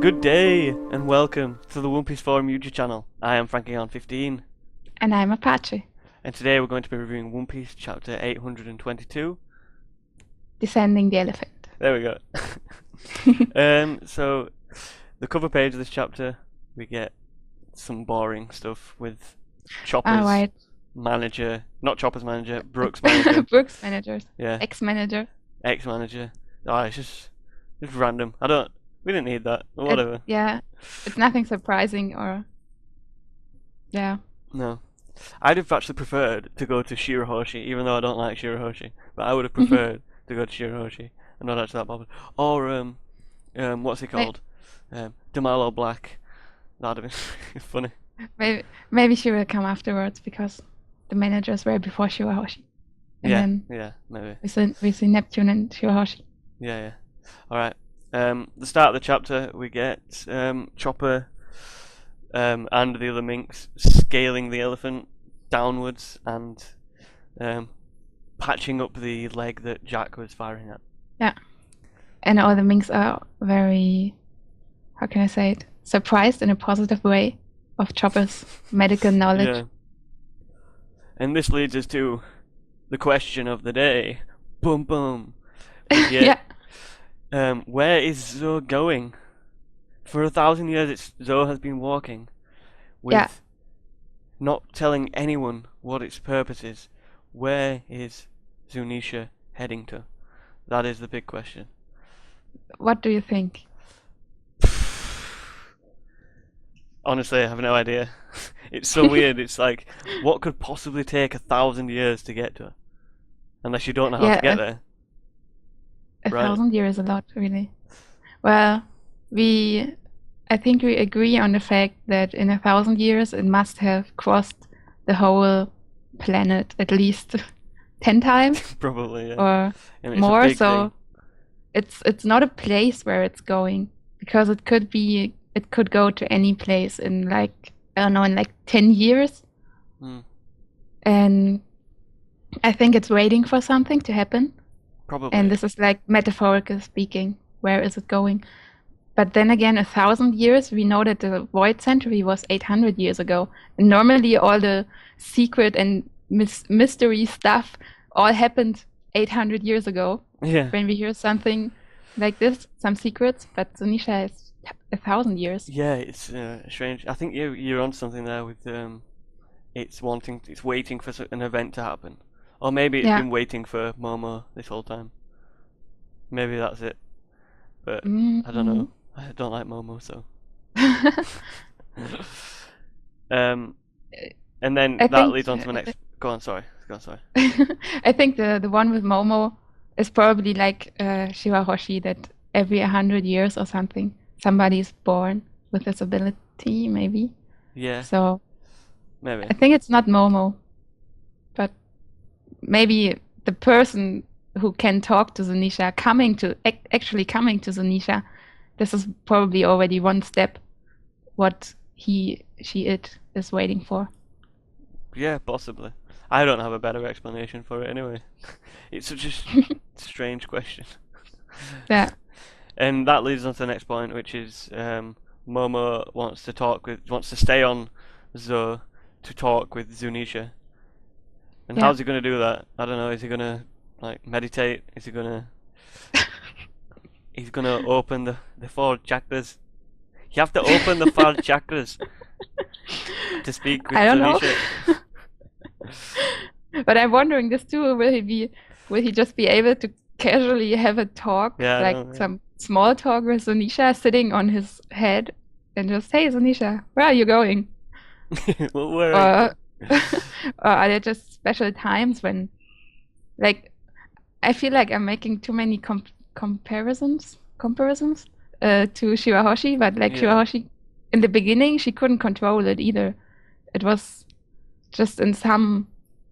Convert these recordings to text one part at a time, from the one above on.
Good day and welcome to the One Piece Forum YouTube channel. I am Frankie15 And I'm Mapache, and today we're going to be reviewing One Piece chapter 822. Descending the Elephant. There we go. So the cover page of this chapter, we get some boring stuff with Chopper's manager, not Chopper's manager, Brooks' manager. Brooks' managers. Yeah. Ex-manager. Ex-manager. Oh, it's just random. We didn't need that. Or whatever. It's nothing surprising or... Yeah. No. I'd have actually preferred to go to Shirahoshi, even though I don't like Shirahoshi. But I would have preferred to go to Shirahoshi. I'm not actually that bothered. Or, what's he called? Damalo Black. That'd have been funny. Maybe she will come afterwards because the managers were before Shirahoshi. And yeah, maybe. We see Neptune and Shirahoshi. Yeah. Alright. The start of the chapter, we get Chopper and the other minks scaling the elephant downwards and patching up the leg that Jack was firing at. Yeah. And all the minks are very, how can I say it, surprised in a positive way of Chopper's medical knowledge. Yeah. And this leads us to the question of the day. Boom, boom. Yeah. Where is Zoe going? For 1,000 years, Zoe has been walking with not telling anyone what its purpose is. Where is Zunisha heading to? That is the big question. What do you think? Honestly, I have no idea. It's so weird. It's like, what could possibly take 1,000 years to get to her? Unless you don't know how to get there. 1,000 years is a lot, really. Well, I think we agree on the fact that in 1,000 years it must have crossed the whole planet at least 10 times. Probably, yeah. Or more. So it's not a place where it's going, because it could go to any place in like, I don't know, in like 10 years. And I think it's waiting for something to happen. Probably. And this is like metaphorically speaking, where is it going? But then again, 1,000 years, we know that the Void Century was 800 years ago. And normally all the secret and mystery stuff all happened 800 years ago. Yeah. When we hear something like this, some secrets, but Zunisha is 1,000 years. Yeah, it's strange. I think you're on something there with it's waiting for an event to happen. Or maybe it's been waiting for Momo this whole time. Maybe that's it. But I don't know. I don't like Momo, so. And then that leads on to the next. Go on, sorry. I think the one with Momo is probably like Shirahoshi, that every 100 years or something, somebody is born with this ability, maybe. Yeah. So. Maybe. I think it's not Momo, but maybe the person who can talk to Zunisha actually coming to Zunisha. This is probably already one step what she is waiting for. Yeah, possibly. I don't have a better explanation for it anyway. It's such a strange question. Yeah. And that leads on to the next point, which is Momo wants to stay on Zoe to talk with Zunisha. And how's he going to do that? I don't know. Is he going to like meditate? Is he going to... He's going to open the 4 chakras. You have to open the 4 chakras to speak with Zunisha. But I'm wondering this too. Will he just be able to casually have a talk, some small talk with Zunisha sitting on his head, and just, hey Zunisha, where are you going? Well, where are you? Or are there just special times when, like, I feel like I'm making too many comparisons to Shirahoshi, but like Shirahoshi, in the beginning, she couldn't control it either. It was just in some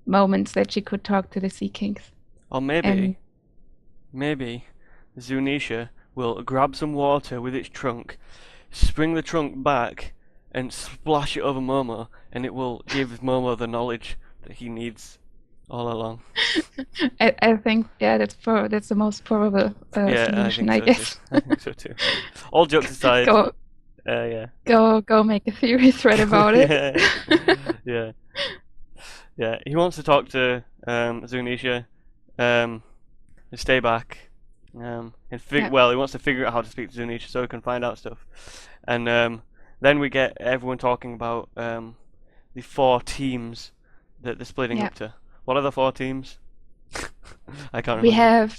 moments that she could talk to the Sea Kings. Or maybe Zunisha will grab some water with its trunk, spring the trunk back, and splash it over Momo, and it will give Momo the knowledge that he needs all along. I think that's the most probable solution, I guess. I think so too. All jokes aside, Yeah. Go make a theory thread about it. Yeah. Yeah. He wants to talk to Zunisha, to stay back, Yeah. well, he wants to figure out how to speak to Zunisha so he can find out stuff, and then we get everyone talking about the 4 teams that they're splitting Yeah. up to. What are the 4 teams? I can't We remember.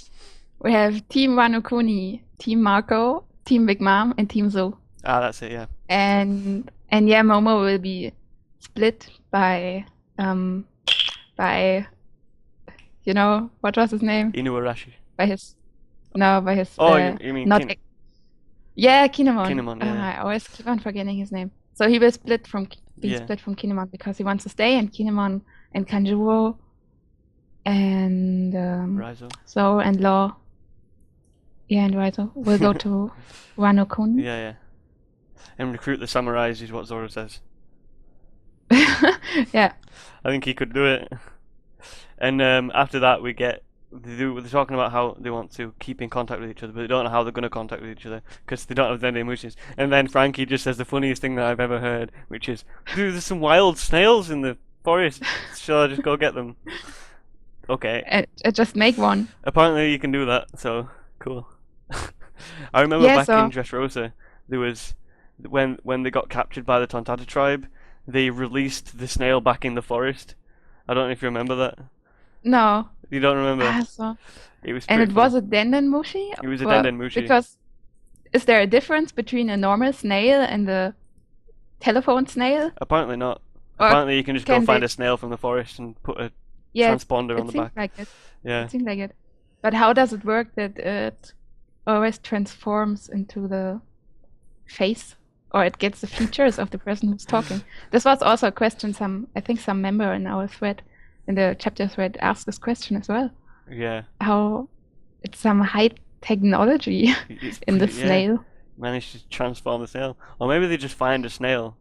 have Team Wano Kuni, Team Marco, Team Big Mom, and Team Zoe. Ah, that's it. Yeah. And yeah, Momo will be split by what was his name? Inuarashi. By his Oh, you mean not yeah, Kinemon. Kinemon, yeah. I always keep on forgetting his name. So he will be Yeah. split from Kinemon because he wants to stay, and Kinemon and Kanjuro and Raizo. Zoe and Law, yeah, and Raizo will go to Wano Kuni. Yeah. And recruit the samurais is what Zoro says. Yeah. I think he could do it. And after that, they're talking about how they want to keep in contact with each other, but they don't know how they're going to contact with each other because they don't have any emotions. And then Frankie just says the funniest thing that I've ever heard, which is, "Dude, there's some wild snails in the forest. Shall I just go get them?" Okay. Just make one. Apparently you can do that, so cool. I remember Yeah, back so in Dressrosa, there was when they got captured by the Tontata tribe, they released the snail back in the forest. I don't know if you remember that. no. You don't remember? So It was and pretty it was funny. a Dendenmushi? It was a Well, Dendenmushi. because is there a difference between a normal snail and a telephone snail? Apparently not. Or Apparently you can just go can find they? a snail from the forest and put a Yeah, transponder on it the seems back. like it. Yeah. It seems like it. But how does it work that it always transforms into the face, or it gets the features of the person who's talking? This was also a question I think some member in our thread, in the chapter thread, asked this question as well. Yeah. How it's some high technology It's in the pretty, yeah. snail. Managed to transform the snail. Or maybe they just find a snail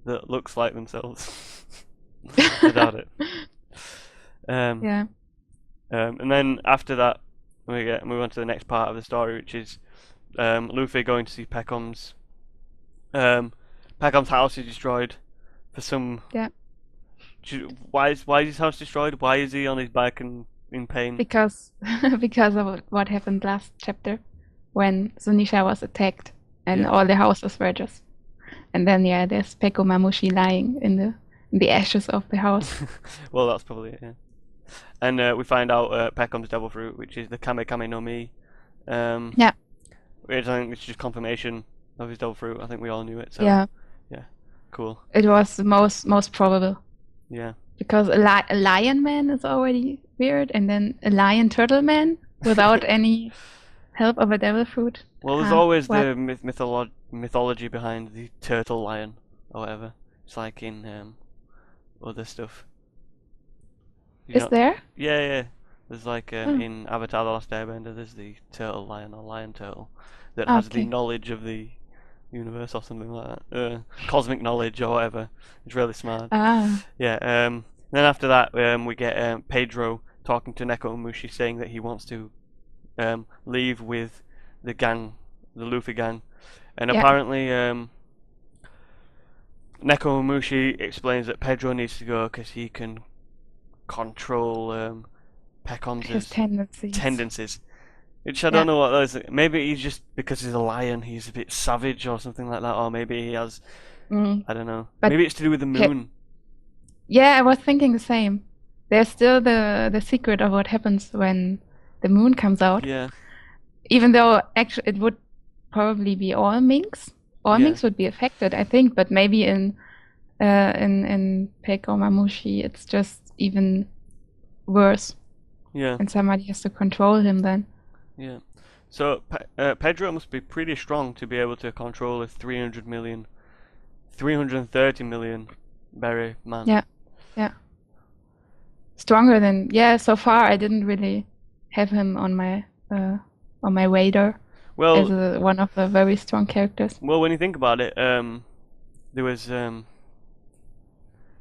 that looks like themselves. I doubt it. Yeah. And then after that, we move on to the next part of the story, which is Luffy going to see Peckham's. Peckham's house is destroyed for some. Yeah. Why is his house destroyed? Why is he on his back and in pain? Because of what happened last chapter when Zunisha was attacked and Yeah. all the houses were just, and then there's Peko Mamushi lying in the ashes of the house. Well, that's probably it. Yeah. And we find out Peckham's devil fruit, which is the Kame Kame no Mi. Yeah. Which I think it's just confirmation of his devil fruit. I think we all knew it. So Yeah. cool. It was the most probable Yeah. because a lion man is already weird, and then a lion turtle man without any help of a devil fruit. Well, there's always what? the mythology behind the turtle lion or whatever. It's like in other stuff. You Is know- there? Yeah. There's like Oh. in Avatar: The Last Airbender, there's the turtle lion or lion turtle that has the Okay. knowledge of the universe or something like that. Cosmic knowledge or whatever. It's really smart. Ah. Yeah. Then after that, we get Pedro talking to Neko Mushi, saying that he wants to leave with the gang, the Luffy gang, and Yeah. apparently Neko Mushi explains that Pedro needs to go because he can control Peckham's His tendencies. tendencies. Which I don't know what those. Maybe he's just because he's a lion, he's a bit savage or something like that, or maybe he has. Mm. I don't know. But Maybe it's to do with the moon. Yeah, I was thinking the same. There's still the secret of what happens when the moon comes out. Yeah. Even though actually it would probably be all minks. All Yeah. minks would be affected, I think, but maybe in Peko Mamushi it's just even worse, Yeah. and somebody has to control him then. Yeah. So Pedro must be pretty strong to be able to control a 330 million berry man. Yeah. Stronger than so far I didn't really have him on my radar Well, as one of the very strong characters. well, when you think about it, there was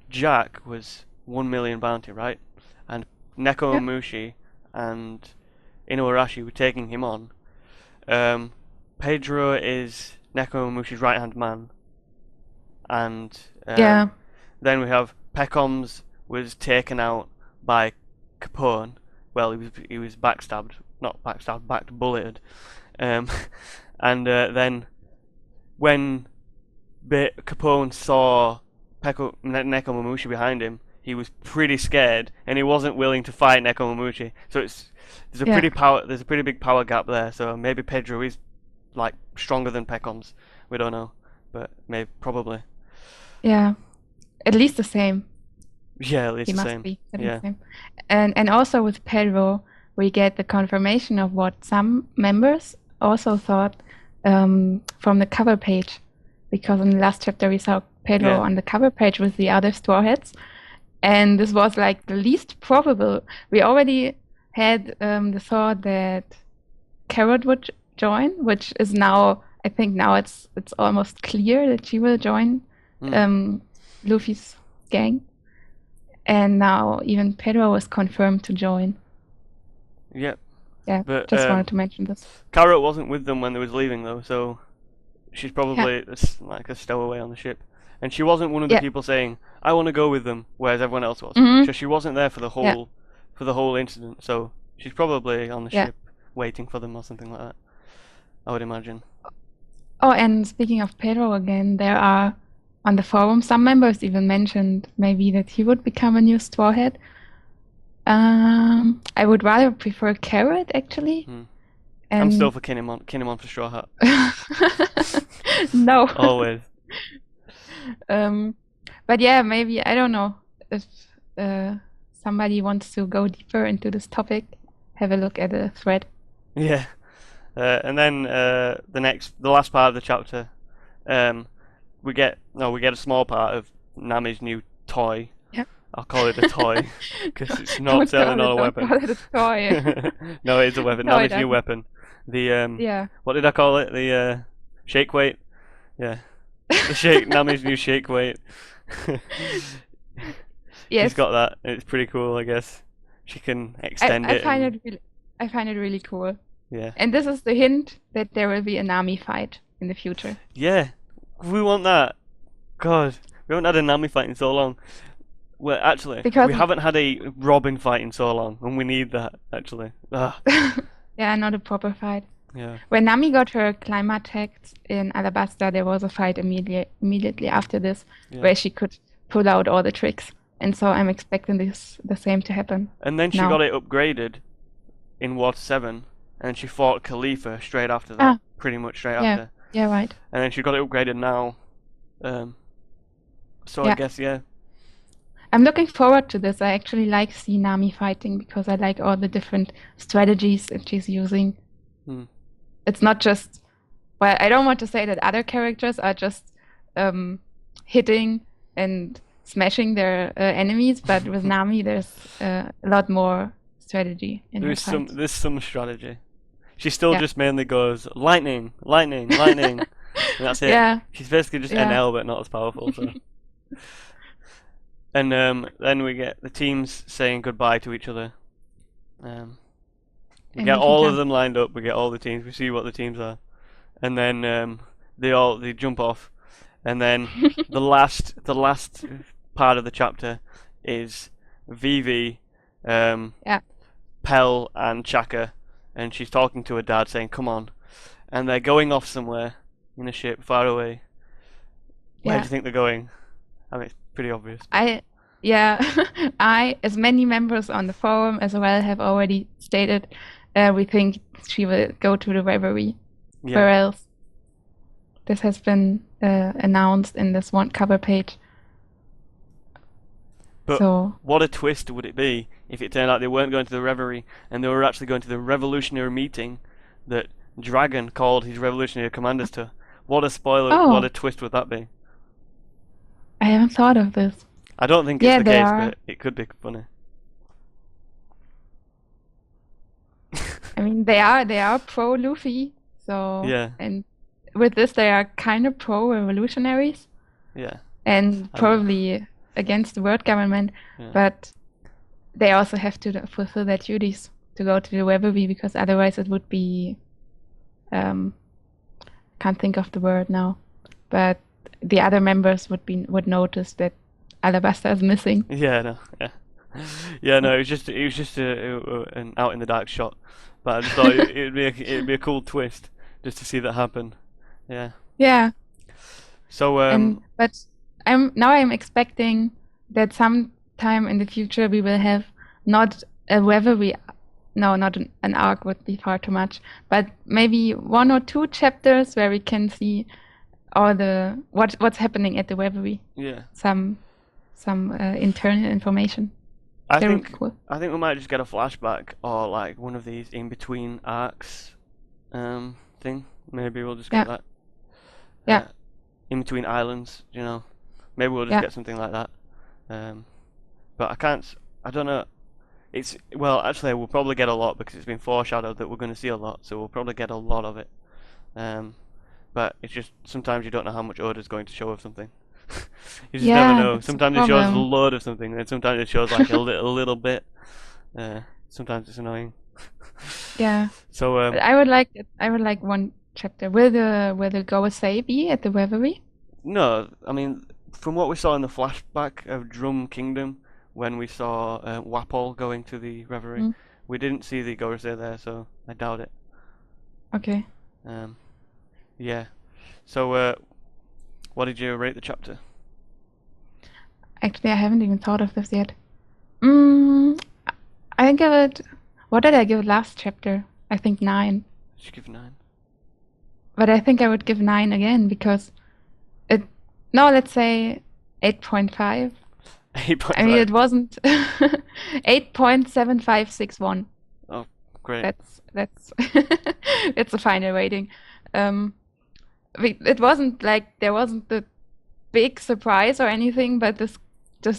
Jack was 1 million bounty, right? And Neko Yeah. Mushi and Inuarashi were taking him on. Pedro is Nekomamushi's right-hand man, and Yeah. then we have Peckhams was taken out by Capone. Well, he was backstabbed, not backstabbed, back bulleted. And then when Capone saw Nekomamushi behind him, he was pretty scared, and he wasn't willing to fight Nekomamushi. So there's a pretty big power gap there. So maybe Pedro is like stronger than Peckhams. We don't know, but probably. Yeah. At least the same. Yeah, at least He the must same. be at Yeah. least same. And also with Pedro, we get the confirmation of what some members also thought from the cover page, because in the last chapter we saw Pedro Yeah. on the cover page with the other Straw Hats, and this was like the least probable. We already had the thought that Carrot would join, which is now, I think now it's almost clear that she will join Luffy's gang, and now even Pedro was confirmed to join. Yep. Yeah, But just wanted to mention this. Carrot wasn't with them when they was leaving though, so she's probably like a stowaway on the ship. And she wasn't one of the people saying, "I want to go with them," whereas everyone else was. Mhm. So she wasn't there for the whole incident. So she's probably on the ship waiting for them or something like that, I would imagine. Oh, and speaking of Pedro again, there are on the forum some members even mentioned maybe that he would become a new Straw Hat. I would rather prefer Carrot actually. I'm still for Kinemon for Straw Hat. No. Always. But yeah, maybe, I don't know, if somebody wants to go deeper into this topic, have a look at the thread. Yeah. And then the last part of the chapter, we get a small part of Nami's new toy. Yeah. I'll call it a toy because it's not certainly not a weapon. Don't call it a toy. No, it is a weapon. No, it Nami's new doesn't. weapon. The Yeah. what did I call it? The shake weight. Yeah. Nami's new shake weight. Yes. She's got that. It's pretty cool, I guess. She can extend it. I find it really cool. Yeah. And this is the hint that there will be a Nami fight in the future. Yeah. We want that. God, we haven't had a Nami fight in so long. Well, actually, Because we haven't had a Robin fight in so long, and we need that, actually. Ugh. Yeah, not a proper fight. Yeah. When Nami got her climax in Alabasta, there was a fight immediately after this, where she could pull out all the tricks. And so I'm expecting the same to happen. And then she got it upgraded in Water 7, and she fought Khalifa straight after that. Pretty much straight after. Yeah, right. And then she got it upgraded now. So I guess, I'm looking forward to this. I actually like seeing Nami fighting because I like all the different strategies that she's using. It's not just, well, I don't want to say that other characters are just hitting and smashing their enemies, but with Nami there's a lot more strategy in her fights. There's some strategy. She still just mainly goes lightning, lightning, lightning, and that's it. Yeah. She's basically just NL but not as powerful. So. And then we get the teams saying goodbye to each other. We get all of them lined up. We get all the teams. We see what the teams are, and then they jump off, and then the last part of the chapter is Vivi, Pell, and Chaka, and she's talking to her dad, saying, "Come on," and they're going off somewhere in a ship far away. Where do you think they're going? I mean, it's pretty obvious. As many members on the forum as well have already stated, we think she will go to the Reverie. Yeah. Where else? This has been announced in this one cover page. But what a twist would it be if it turned out they weren't going to the Reverie and they were actually going to the revolutionary meeting that Dragon called his revolutionary commanders to? What a spoiler, what a twist would that be? I haven't thought of this. I don't think it's the case, but it could be funny. I mean, they are pro Luffy, so and with this they are kind of pro revolutionaries. Yeah. And probably against the world government, but they also have to fulfill their duties to go to the Reverie, because otherwise it would be can't can't think of the word now, but the other members would notice that Alabasta is missing. Yeah, no, yeah, yeah, no. It was just an out in the dark shot, but I just thought it'd be a cool twist just to see that happen. Yeah. Yeah, So but I'm expecting that sometime in the future we will have not a reverie. No, not an arc would be far too much, but maybe 1 or 2 chapters where we can see all the what's happening at the reverie. yeah, Some internal information. I That would be think cool. I think we might just get a flashback or like one of these in between arcs, thing. Maybe we'll just get Yeah, that. yeah, In between islands, you know. Maybe we'll just yeah, get something like that. But I can't. I don't know. Well, actually, we'll probably get a lot because it's been foreshadowed that we're going to see a lot, so we'll probably get a lot of it. But it's just sometimes you don't know how much Oda's going to show of something. You just never yeah. know. That's the Sometimes it shows a problem. load of something, and sometimes it shows like a little bit. Sometimes it's annoying. Yeah, So but I would like 1 chapter. Will the Gowasei be at the reverie? no, I mean from what we saw in the flashback of Drum Kingdom when we saw Wapol going to the reverie, Mm, we didn't see the Gorosei there, so I doubt it. okay. Um, yeah. So what did you rate the chapter? Actually, I haven't even thought of this yet. Mm, I give it. What did I give it last chapter? I think 9. Did you give 9? But I think I would give 9 again because it. No, let's say 8.5. I mean, 8.5. it wasn't 8.7561. Oh, great. That's it's a final rating. Um, it wasn't like there wasn't the big surprise or anything, but this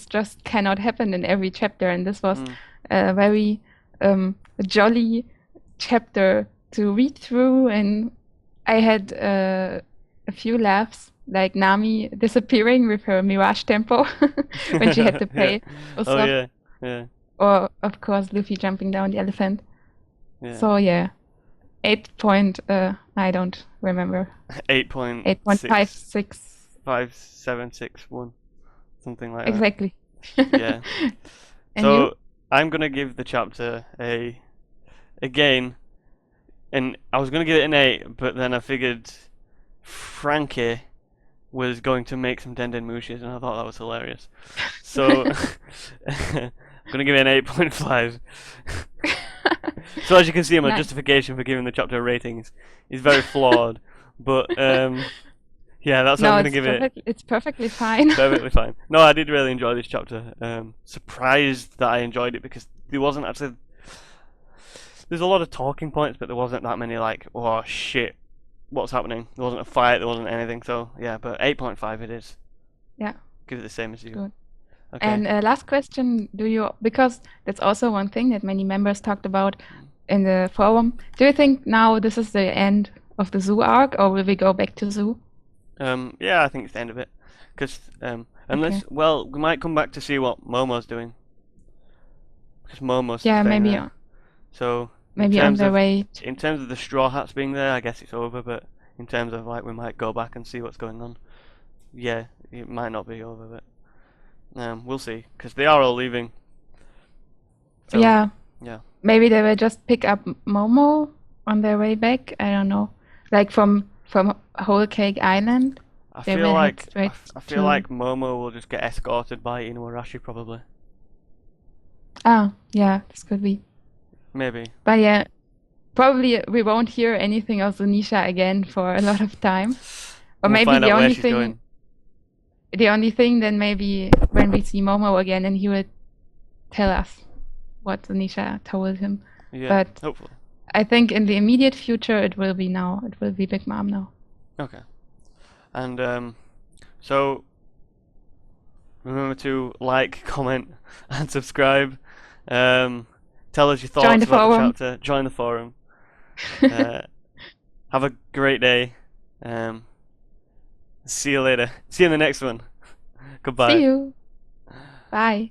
just cannot happen in every chapter, and this was Mm. a very jolly chapter to read through, and I had a few laughs, like Nami disappearing with her Mirage Tempo when she had to Yeah. pay Oh Usopp, yeah. Yeah. or of course Luffy jumping down the elephant. Yeah. So yeah, I don't remember. 8.6 8.56 5761, something like that. exactly. Yeah. And you? So I'm gonna give the chapter again, and I was gonna give it an 8, but then I figured Frankie was going to make some Denden Mushes, and I thought that was hilarious. So I'm gonna give it an 8.5. So as you can see, my Nice. justification for giving the chapter ratings is very flawed, but yeah, that's what No, I'm gonna give it. it's perfectly fine. Perfectly fine. No, I did really enjoy this chapter. Surprised that I enjoyed it because there wasn't actually. There's a lot of talking points, but there wasn't that many like, oh shit, what's happening? There wasn't a fight, there wasn't anything. So yeah, but 8.5 it is. Yeah, Give it the same as you. good. Okay. And last question, because that's also one thing that many members talked about in the forum. Do you think now this is the end of the zoo arc, or will we go back to zoo? Yeah, I think it's the end of it. Because unless, Okay. well, we might come back to see what Momo's doing. Because Momo's Yeah, staying maybe there. So maybe on their way. in terms of the Straw Hats being there, I guess it's over. But in terms of like we might go back and see what's going on. Yeah, it might not be over, but we'll see. Because they are all leaving. So Yeah, yeah, maybe they will just pick up Momo on their way back. I don't know, like from Whole Cake Island. I They feel will head like straight I feel to. like Momo will just get escorted by Inuarashi probably. Ah, yeah, this could be. Maybe. But yeah, probably we won't hear anything of Zunisha again for a lot of time. Or We'll maybe find out where she's going. the only thing then maybe when we see Momo again and he will tell us what Zunisha told him. Yeah, But hopefully. I think in the immediate future it will be now. It will be Big Mom now. Okay. And so remember to like, comment, and subscribe. Tell us your thoughts Join the about the forum. chapter. Join the forum. Have a great day. See you later. See you in the next one. See Goodbye. you. Bye.